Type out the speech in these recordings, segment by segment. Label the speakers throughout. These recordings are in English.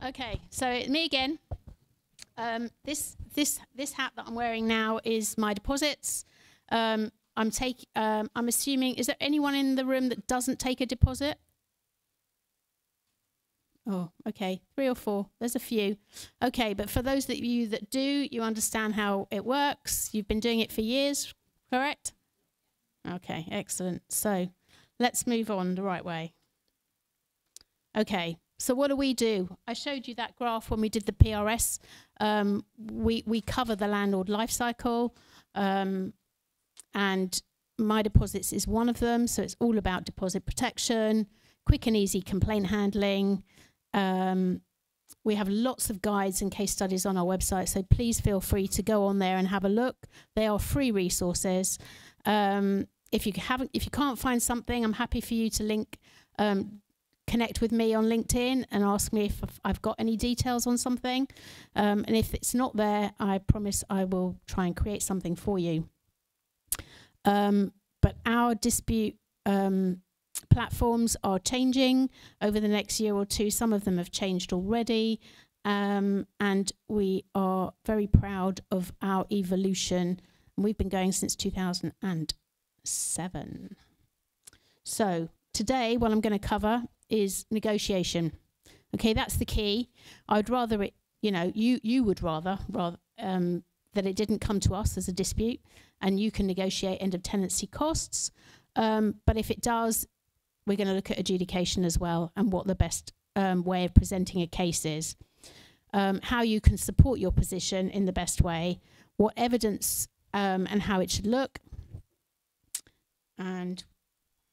Speaker 1: Okay, so me again. This hat that I'm wearing now is my deposits. I'm assuming, is there anyone in the room that doesn't take a deposit? Oh, okay, 3 or 4. There's a few. Okay, but for those of you that do, you understand how it works. You've been doing it for years, correct? Okay, excellent. So let's move on the right way. Okay, so what do? I showed you that graph when we did the PRS. We cover the landlord life cycle, and my deposits is one of them. So it's all about deposit protection, quick and easy complaint handling. We have lots of guides and case studies on our website, so please feel free to go on there and have a look. They are free resources. If you can't find something, I'm happy for you to connect with me on LinkedIn and ask me if I've got any details on something. And if it's not there, I promise I will try and create something for you. But our dispute platforms are changing over the next year or two. Some of them have changed already. And we are very proud of our evolution. We've been going since 2007. So today, what I'm going to cover is negotiation. Okay, that's the key. I'd rather it, you would rather that it didn't come to us as a dispute, and you can negotiate end of tenancy costs. But if it does, we're going to look at adjudication as well, and what the best way of presenting a case is, how you can support your position in the best way, what evidence and how it should look, and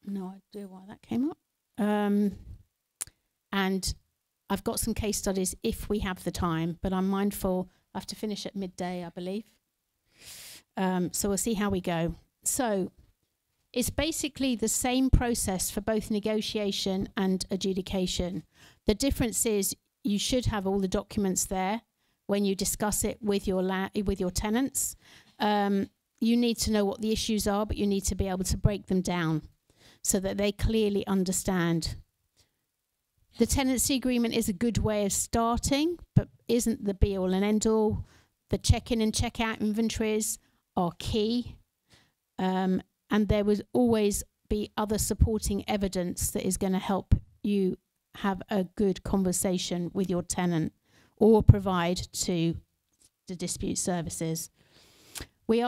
Speaker 1: no idea why that came up. And I've got some case studies if we have the time, but I'm mindful I have to finish at midday, I believe. So we'll see how we go. So it's basically the same process for both negotiation and adjudication. The difference is you should have all the documents there when you discuss it with your tenants. You need to know what the issues are, but you need to be able to break them down so that they clearly understand. The tenancy agreement is a good way of starting, but isn't the be-all and end-all. The check-in and check-out inventories are key. And there will always be other supporting evidence that is going to help you have a good conversation with your tenant or provide to the dispute services. We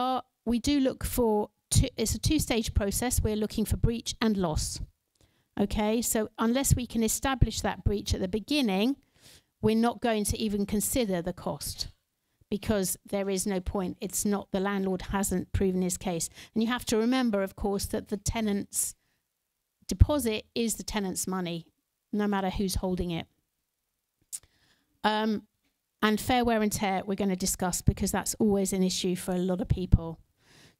Speaker 1: do look for, it's a 2-stage process. We're looking for breach and loss. Okay, so unless we can establish that breach at the beginning, we're not going to even consider the cost because there is no point. It's not, the landlord hasn't proven his case. And you have to remember, of course, that the tenant's deposit is the tenant's money, no matter who's holding it. And fair wear and tear, we're going to discuss because that's always an issue for a lot of people.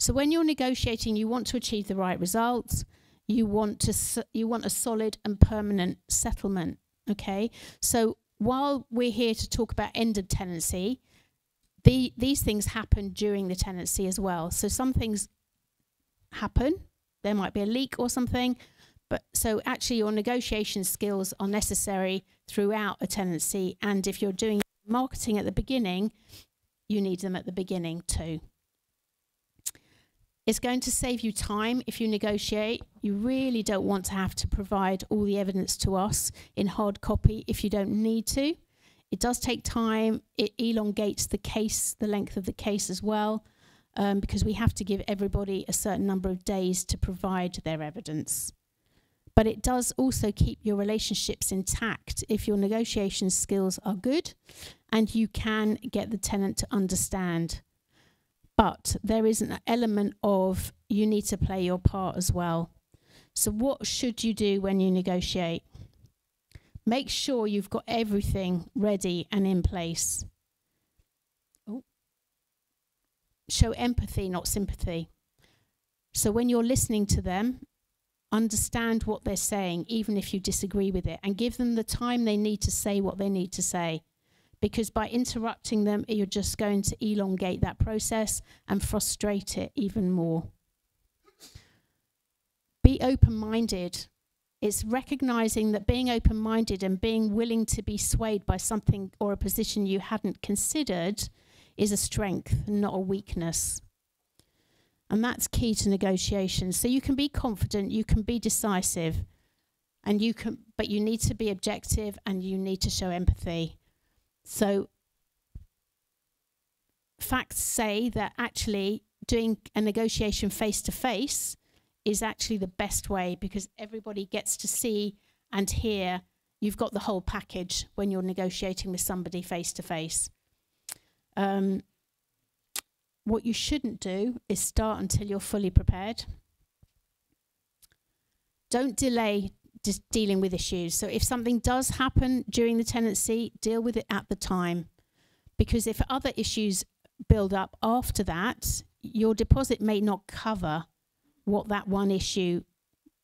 Speaker 1: So when you're negotiating, you want to achieve the right results. You want a solid and permanent settlement, okay? So while we're here to talk about end of tenancy, these things happen during the tenancy as well. So some things happen. There might be a leak or something. But so actually your negotiation skills are necessary throughout a tenancy. And if you're doing marketing at the beginning, you need them at the beginning too. It's going to save you time if you negotiate. You really don't want to have to provide all the evidence to us in hard copy if you don't need to. It does take time. It elongates the case, the length of the case as well, because we have to give everybody a certain number of days to provide their evidence. But it does also keep your relationships intact if your negotiation skills are good and you can get the tenant to understand. But there is an element of you need to play your part as well. So what should you do when you negotiate? Make sure you've got everything ready and in place. Oh. Show empathy, not sympathy. So when you're listening to them, understand what they're saying, even if you disagree with it, and give them the time they need to say what they need to say. Because by interrupting them, you're just going to elongate that process and frustrate it even more. Be open-minded. It's recognizing that being open-minded and being willing to be swayed by something or a position you hadn't considered is a strength, not a weakness. And that's key to negotiation. So you can be confident, you can be decisive, but you need to be objective and you need to show empathy. So facts say that actually doing a negotiation face-to-face is actually the best way, because everybody gets to see and hear. You've got the whole package when you're negotiating with somebody face-to-face. What you shouldn't do is start until you're fully prepared. Don't delay dealing with issues. So if something does happen during the tenancy, deal with it at the time. Because if other issues build up after that, your deposit may not cover what that one issue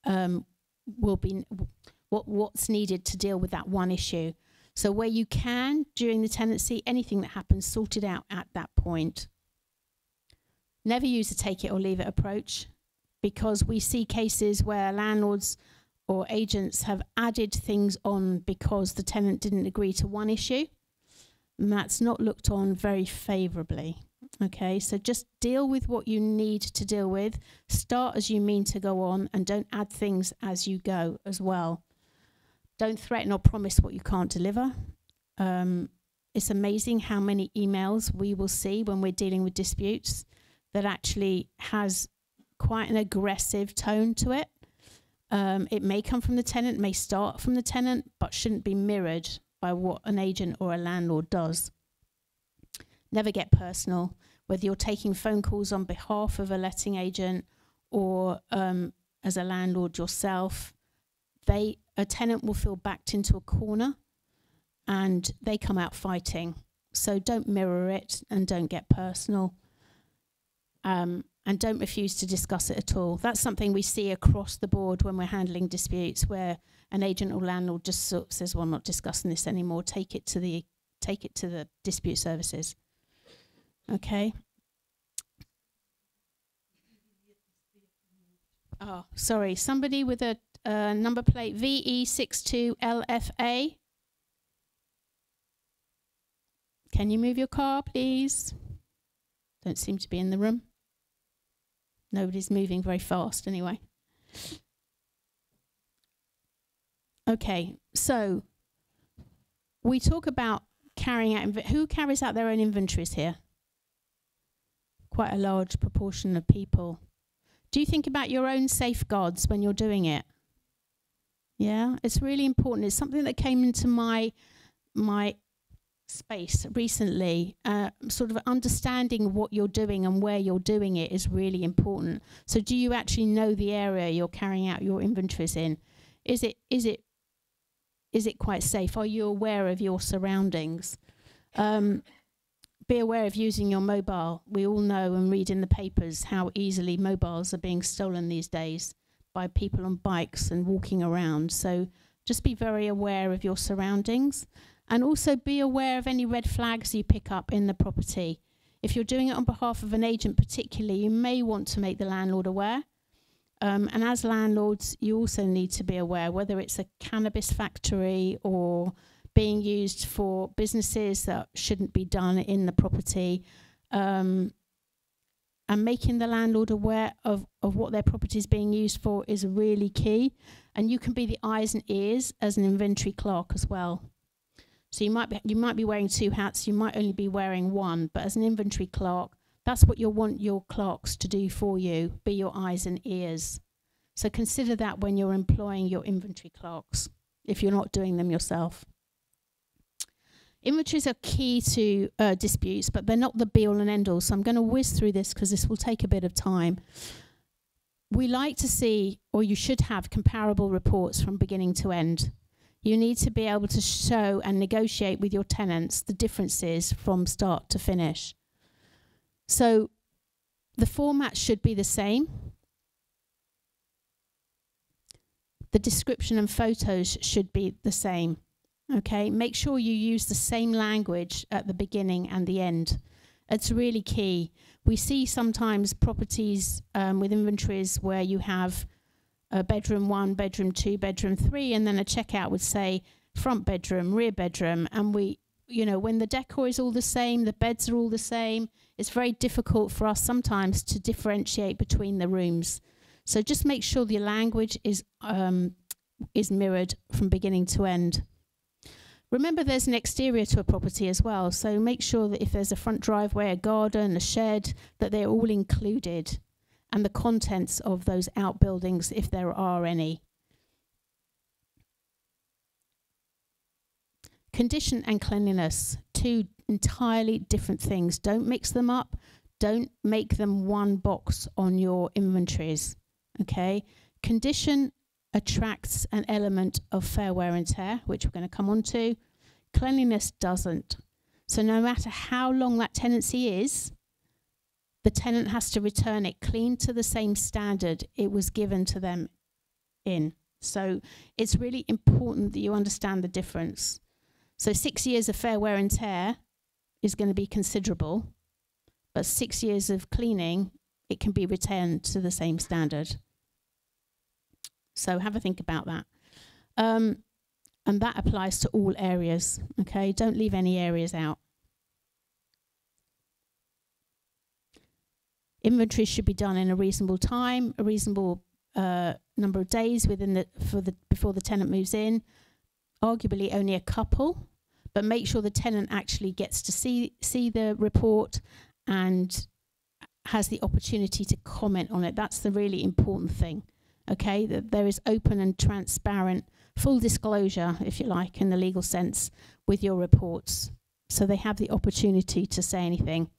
Speaker 1: will be, what's needed to deal with that one issue. So where you can, during the tenancy, anything that happens, sort it out at that point. Never use a take it or leave it approach, because we see cases where landlords or agents have added things on because the tenant didn't agree to one issue, and that's not looked on very favourably. Okay, so just deal with what you need to deal with, start as you mean to go on, and don't add things as you go as well. Don't threaten or promise what you can't deliver. It's amazing how many emails we will see when we're dealing with disputes that actually has quite an aggressive tone to it. It may come from the tenant, may start from the tenant, but shouldn't be mirrored by what an agent or a landlord does. Never get personal, whether you're taking phone calls on behalf of a letting agent or as a landlord yourself. A tenant will feel backed into a corner and they come out fighting. So don't mirror it and don't get personal. And don't refuse to discuss it at all. That's something we see across the board when we're handling disputes, where an agent or landlord just sort of says, well, I'm not discussing this anymore. Take it to the dispute services. Okay. Oh, sorry. Somebody with a number plate VE62LFA. Can you move your car, please? Don't seem to be in the room. Nobody's moving very fast anyway. Okay, so we talk about carrying out, who carries out their own inventories here? Quite a large proportion of people. Do you think about your own safeguards when you're doing it? Yeah, it's really important. It's something that came into my space recently. Sort of understanding what you're doing and where you're doing it is really important. So do you actually know the area you're carrying out your inventories in? Is it quite safe? Are you aware of your surroundings? Be aware of using your mobile. We all know and read in the papers how easily mobiles are being stolen these days by people on bikes and walking around. So just be very aware of your surroundings. And also be aware of any red flags you pick up in the property. If you're doing it on behalf of an agent particularly, you may want to make the landlord aware. And as landlords, you also need to be aware whether it's a cannabis factory or being used for businesses that shouldn't be done in the property. And making the landlord aware of what their property is being used for is really key. And you can be the eyes and ears as an inventory clerk as well. So you might be wearing two hats, you might only be wearing one, but as an inventory clerk, that's what you'll want your clerks to do for you, be your eyes and ears. So consider that when you're employing your inventory clerks, if you're not doing them yourself. Inventories are key to disputes, but they're not the be-all and end-all, so I'm going to whiz through this because this will take a bit of time. We like to see, or you should have, comparable reports from beginning to end. You need to be able to show and negotiate with your tenants the differences from start to finish. So the format should be the same. The description and photos should be the same. Okay, make sure you use the same language at the beginning and the end. It's really key. We see sometimes properties with inventories where you have bedroom 1, bedroom 2, bedroom 3, and then a checkout would say front bedroom, rear bedroom, and when the decor is all the same, the beds are all the same, it's very difficult for us sometimes to differentiate between the rooms. So just make sure the language is mirrored from beginning to end. Remember, there's an exterior to a property as well, so make sure that if there's a front driveway, a garden, a shed, that they're all included, and the contents of those outbuildings, if there are any. Condition and cleanliness, 2 entirely different things. Don't mix them up. Don't make them one box on your inventories, okay? Condition attracts an element of fair wear and tear, which we're going to come on to. Cleanliness doesn't. So no matter how long that tenancy is, the tenant has to return it clean to the same standard it was given to them in. So it's really important that you understand the difference. So 6 years of fair wear and tear is going to be considerable, but 6 years of cleaning, it can be returned to the same standard. So have a think about that. And that applies to all areas, okay? Don't leave any areas out. Inventory should be done in a reasonable time, a reasonable number of days before the tenant moves in. Arguably only a couple, but make sure the tenant actually gets to see the report and has the opportunity to comment on it. That's the really important thing, okay? That there is open and transparent, full disclosure, if you like, in the legal sense, with your reports. So they have the opportunity to say anything.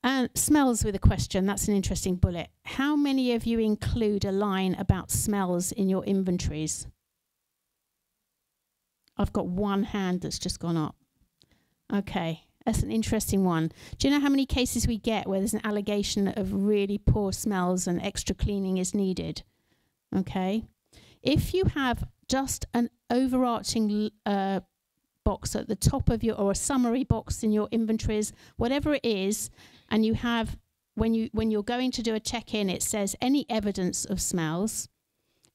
Speaker 1: And smells with a question, that's an interesting bullet. How many of you include a line about smells in your inventories? I've got one hand that's just gone up. Okay, that's an interesting one. Do you know how many cases we get where there's an allegation of really poor smells and extra cleaning is needed? Okay. If you have just an overarching box at the top of your, or a summary box in your inventories, whatever it is, and you have, when you're going to do a check-in, it says any evidence of smells,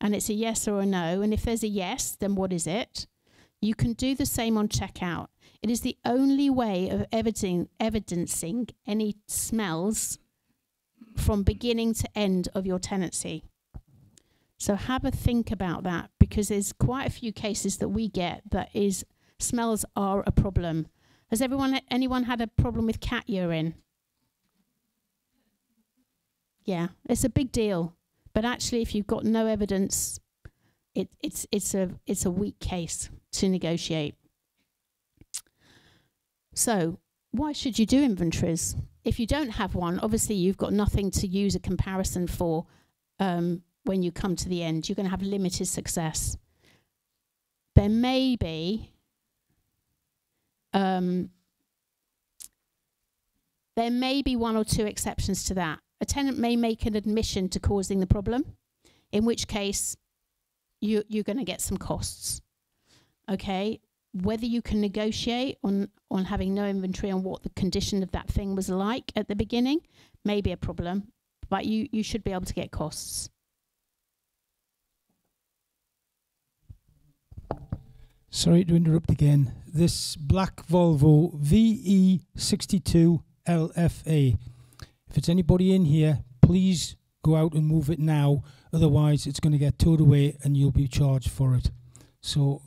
Speaker 1: and it's a yes or a no, and if there's a yes, then what is it? You can do the same on checkout. It is the only way of evidencing any smells from beginning to end of your tenancy. So have a think about that, because there's quite a few cases that we get that is smells are a problem. Has anyone had a problem with cat urine? Yeah, it's a big deal. But actually, if you've got no evidence, it's a weak case to negotiate. So why should you do inventories? If you don't have one, obviously you've got nothing to use a comparison for when you come to the end. You're going to have limited success. There may be one or two exceptions to that. A tenant may make an admission to causing the problem, in which case you're going to get some costs. Okay, whether you can negotiate on having no inventory on what the condition of that thing was like at the beginning may be a problem, but you should be able to get costs.
Speaker 2: Sorry to interrupt again. This black Volvo VE62 LFA. If it's anybody in here, please go out and move it now. Otherwise, it's going to get towed away and you'll be charged for it. So,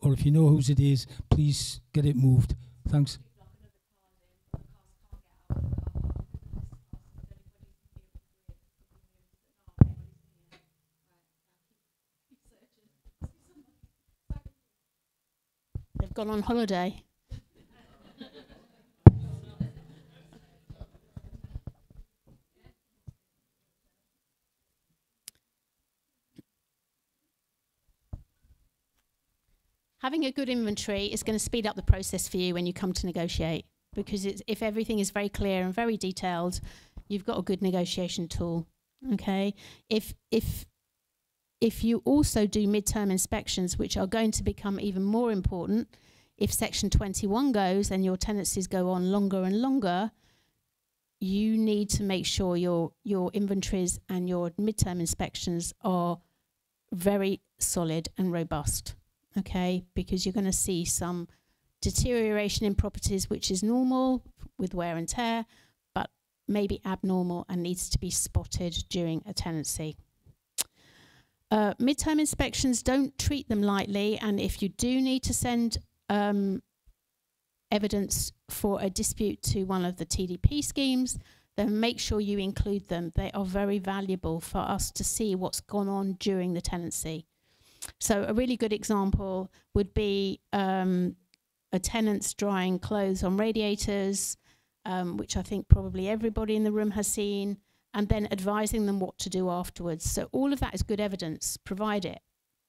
Speaker 2: or if you know whose it is, please get it moved. Thanks.
Speaker 1: They've gone on holiday. Having a good inventory is going to speed up the process for you when you come to negotiate, because if everything is very clear and very detailed, you've got a good negotiation tool. Okay. If you also do midterm inspections, which are going to become even more important, if Section 21 goes and your tenancies go on longer and longer, you need to make sure your inventories and your midterm inspections are very solid and robust, okay? Because you're going to see some deterioration in properties, which is normal with wear and tear, but maybe abnormal and needs to be spotted during a tenancy. Midterm inspections, don't treat them lightly, and if you do need to send evidence for a dispute to one of the TDP schemes, then make sure you include them. They are very valuable for us to see what's gone on during the tenancy. So a really good example would be a tenant's drying clothes on radiators, which I think probably everybody in the room has seen, and then advising them what to do afterwards. So all of that is good evidence. Provide it,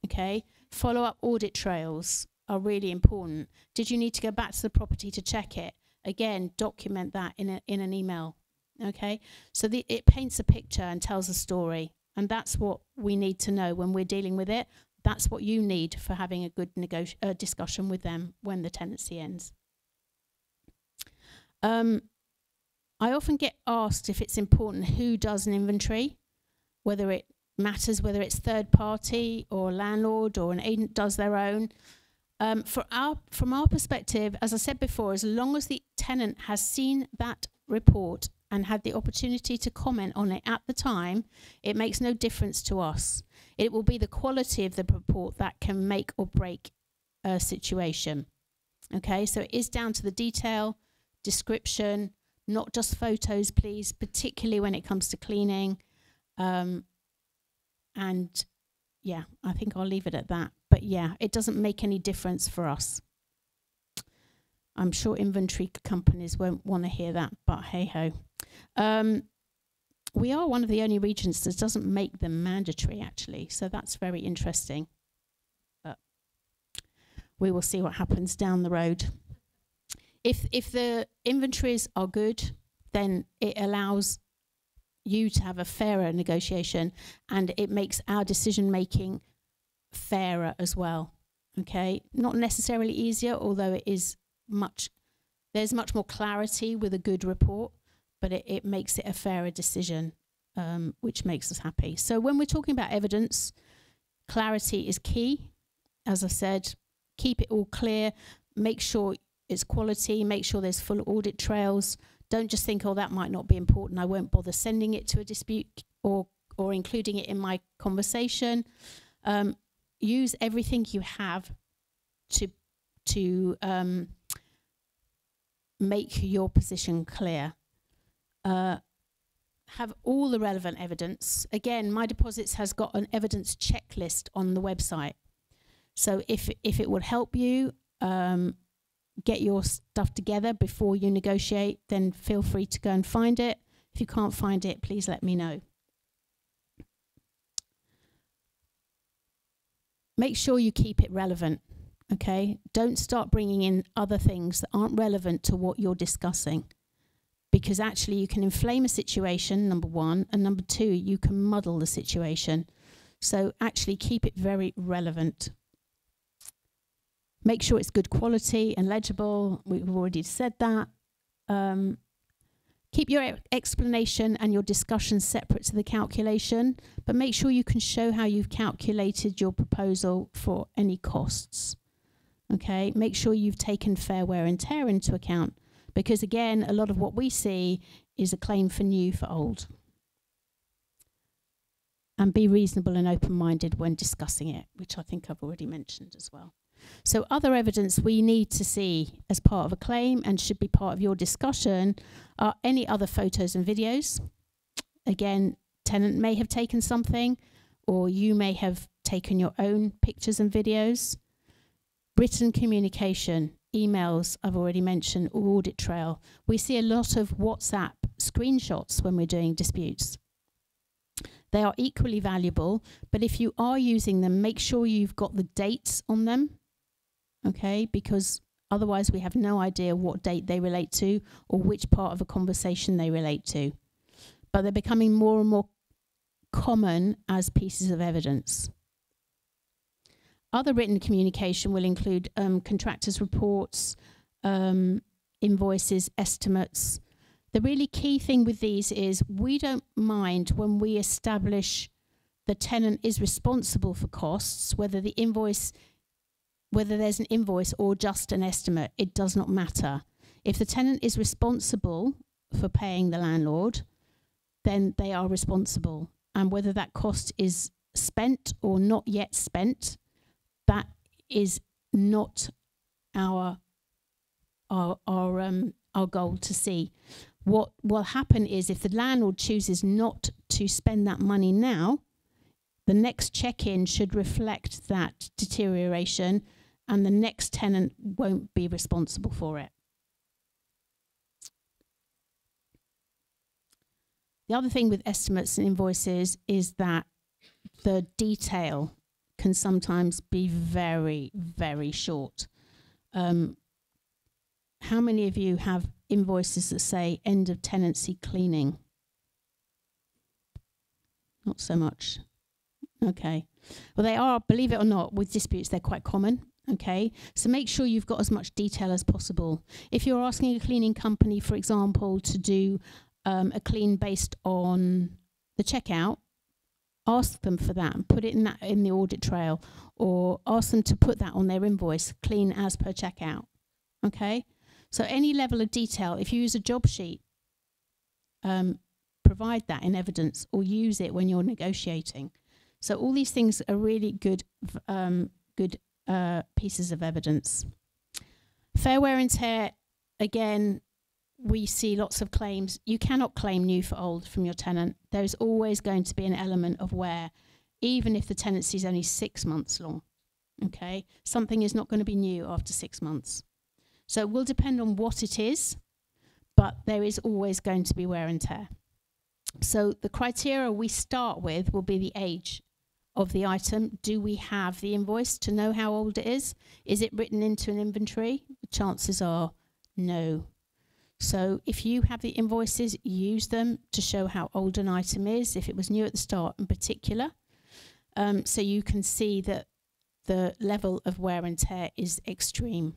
Speaker 1: okay? Follow-up audit trails are really important. Did you need to go back to the property to check it? Again, document that in an email, okay? So it paints a picture and tells a story, and that's what we need to know when we're dealing with it. That's what you need for having a good discussion with them when the tenancy ends. I often get asked if it's important who does an inventory, whether it matters whether it's third party or landlord or an agent does their own. From our perspective, as I said before, as long as the tenant has seen that report and had the opportunity to comment on it at the time, it makes no difference to us. It will be the quality of the report that can make or break a situation. Okay, so it is down to the detail, description, not just photos, please, particularly when it comes to cleaning. And yeah, I think I'll leave it at that. But yeah, it doesn't make any difference for us. I'm sure inventory companies won't want to hear that, but hey-ho. We are one of the only regions that doesn't make them mandatory, actually, so that's very interesting. But we will see what happens down the road. If the inventories are good, then it allows you to have a fairer negotiation, and it makes our decision-making fairer as well, okay? Not necessarily easier, although it is there's much more clarity with a good report, but it makes it a fairer decision, which makes us happy. So when we're talking about evidence, clarity is key. As I said, keep it all clear, make sure it's quality, make sure there's full audit trails. Don't just think, oh, that might not be important, I won't bother sending it to a dispute or including it in my conversation. Use everything you have to make your position clear. Have all the relevant evidence. Again, My Deposits has got an evidence checklist on the website. So if it would help you get your stuff together before you negotiate, then feel free to go and find it. If you can't find it, please let me know. Make sure you keep it relevant, okay? Don't start bringing in other things that aren't relevant to what you're discussing, because actually you can inflame a situation, number one, and number two, you can muddle the situation. So actually keep it very relevant. Make sure it's good quality and legible. We've already said that. Keep your explanation and your discussion separate to the calculation, but make sure you can show how you've calculated your proposal for any costs. Okay, make sure you've taken fair wear and tear into account, because again, a lot of what we see is a claim for new for old. And be reasonable and open-minded when discussing it, which I think I've already mentioned as well. So other evidence we need to see as part of a claim and should be part of your discussion are any other photos and videos. Again, tenant may have taken something, or you may have taken your own pictures and videos. Written communication, emails, I've already mentioned, or audit trail. We see a lot of WhatsApp screenshots when we're doing disputes. They are equally valuable, but if you are using them, make sure you've got the dates on them. Okay, because otherwise we have no idea what date they relate to or which part of a conversation they relate to. But they're becoming more and more common as pieces of evidence. Other written communication will include contractors' reports, invoices, estimates. The really key thing with these is we don't mind when we establish the tenant is responsible for costs, whether there's an invoice or just an estimate, it does not matter. If the tenant is responsible for paying the landlord, then they are responsible. And whether that cost is spent or not yet spent, that is not our goal to see. What will happen is if the landlord chooses not to spend that money now, the next check-in should reflect that deterioration, and the next tenant won't be responsible for it. The other thing with estimates and invoices is that the detail can sometimes be very, very short. How many of you have invoices that say end of tenancy cleaning? Not so much. Okay. Well, they are, believe it or not, with disputes, they're quite common. Okay. So make sure you've got as much detail as possible. If you're asking a cleaning company, for example, to do a clean based on the checkout, ask them for that and put it in the audit trail, or ask them to put that on their invoice, clean as per checkout. Okay. So any level of detail, if you use a job sheet, provide that in evidence or use it when you're negotiating. So all these things are really good pieces of evidence. Fair wear and tear, again, we see lots of claims. You cannot claim new for old from your tenant. There's always going to be an element of wear, even if the tenancy is only 6 months long. Okay, something is not going to be new after 6 months. So it will depend on what it is, but there is always going to be wear and tear. So the criteria we start with will be the age of the item. Do we have the invoice to know how old it is? Is it written into an inventory? The chances are no. So if you have the invoices, use them to show how old an item is, if it was new at the start in particular, so you can see that the level of wear and tear is extreme.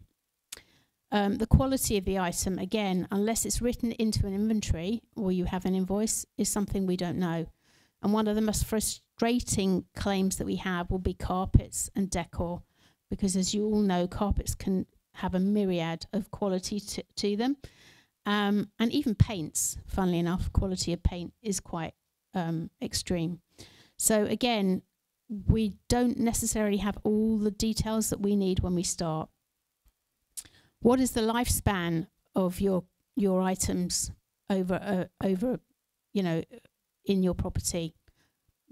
Speaker 1: The quality of the item, again, unless it's written into an inventory or you have an invoice, is something we don't know. And one of the most frustrating claims that we have will be carpets and decor, because as you all know, carpets can have a myriad of quality to them. And even paints, funnily enough, quality of paint is quite extreme. So again, we don't necessarily have all the details that we need when we start. What is the lifespan of your items over in your property?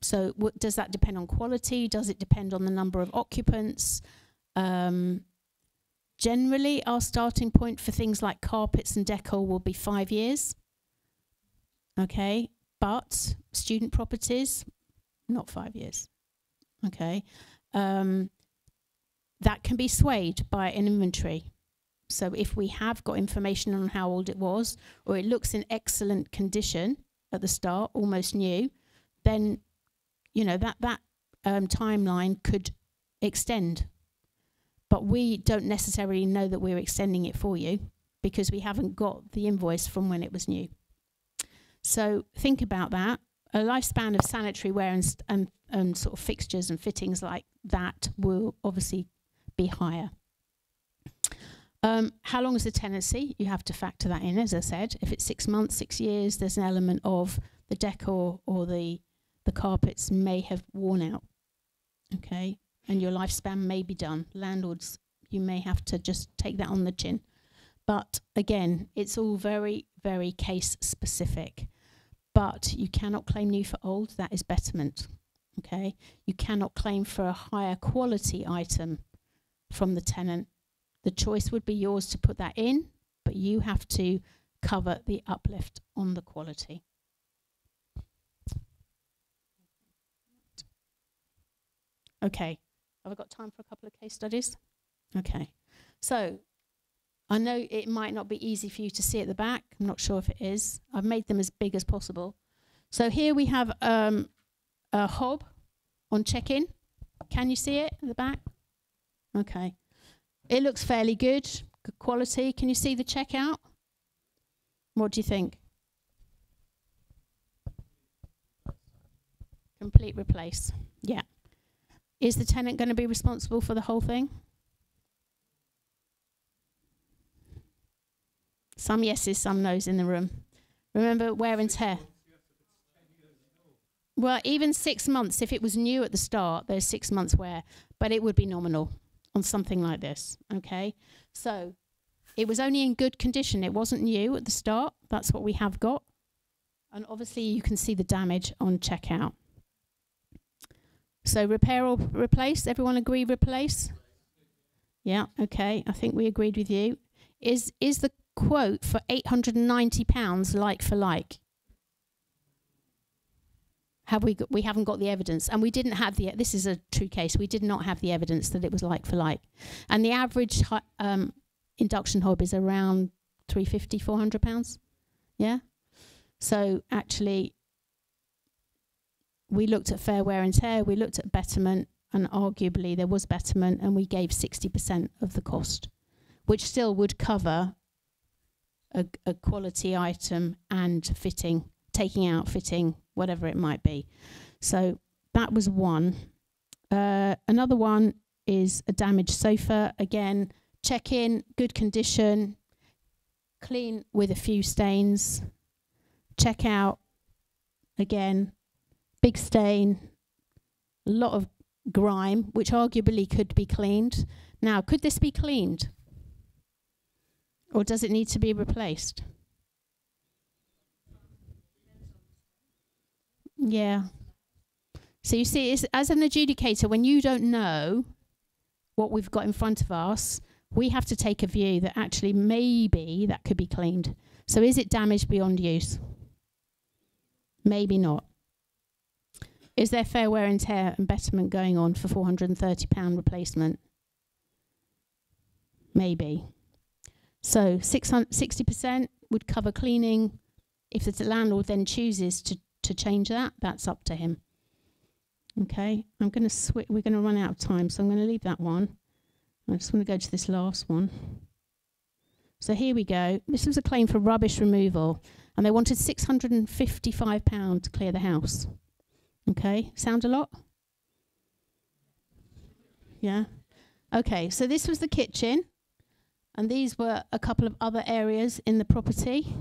Speaker 1: So does that depend on quality? Does it depend on the number of occupants? Generally, our starting point for things like carpets and decor will be 5 years. Okay, but student properties, not 5 years. Okay, that can be swayed by an inventory. So if we have got information on how old it was, or it looks in excellent condition at the start, almost new, then that timeline could extend. But we don't necessarily know that we're extending it for you because we haven't got the invoice from when it was new. So think about that. A lifespan of sanitary ware and sort of fixtures and fittings like that will obviously be higher. How long is the tenancy? You have to factor that in, as I said. If it's 6 months, 6 years, there's an element of the decor or the carpets may have worn out. Okay, and your lifespan may be done. Landlords, you may have to just take that on the chin. But again, it's all very, very case specific. But you cannot claim new for old. That is betterment. Okay, you cannot claim for a higher quality item from the tenant. The choice would be yours to put that in, but you have to cover the uplift on the quality. Okay, have I got time for a couple of case studies? Okay, so I know it might not be easy for you to see at the back. I'm not sure if it is. I've made them as big as possible. So here we have a hob on check-in. Can you see it at the back? Okay. It looks fairly good quality. Can you see the checkout? What do you think? Complete replace. Yeah. Is the tenant going to be responsible for the whole thing? Some yeses, some no's in the room. Remember wear and tear. Well, even 6 months, if it was new at the start, there's 6 months wear, but it would be nominal on something like this, okay? So it was only in good condition. It wasn't new at the start. That's what we have got. And obviously you can see the damage on checkout. So repair or replace, everyone agree replace? Yeah, okay, I think we agreed with you. Is the quote for £890 like for like? Have we haven't got the evidence, and we didn't have the, this is a true case, we did not have the evidence that it was like for like. And the average induction hob is around £350, £400, yeah? So actually, we looked at fair wear and tear, we looked at betterment, and arguably there was betterment, and we gave 60% of the cost, which still would cover a quality item and fitting, taking out fitting, whatever it might be. So that was one. Another one is a damaged sofa. Again, check in, good condition, clean with a few stains. Check out, again, big stain, a lot of grime, which arguably could be cleaned. Now, could this be cleaned? Or does it need to be replaced? Yeah. So you see, as an adjudicator, when you don't know what we've got in front of us, we have to take a view that actually maybe that could be cleaned. So is it damaged beyond use? Maybe not. Is there fair wear and tear and betterment going on for £430 replacement? Maybe. So 60% would cover cleaning. If the landlord then chooses to change that, that's up to him. Okay, I'm going to switch. We're going to run out of time, so I'm going to leave that one. I just want to go to this last one. So here we go. This was a claim for rubbish removal, and they wanted £655 to clear the house. Okay, sound a lot? Yeah. Okay, so this was the kitchen, and these were a couple of other areas in the property.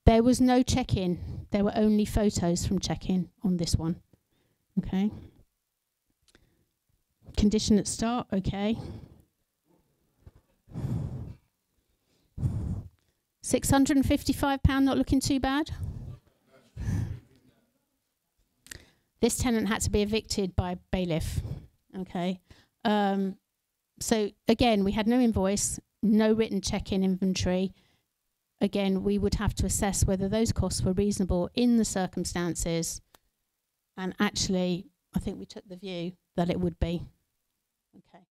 Speaker 1: There was no check-in. There were only photos from check-in on this one. Okay. Condition at start, okay. £655, not looking too bad. This tenant had to be evicted by bailiff. Okay. So again, we had no invoice, no written check-in inventory. Again, we would have to assess whether those costs were reasonable in the circumstances. And actually, I think we took the view that it would be. Okay.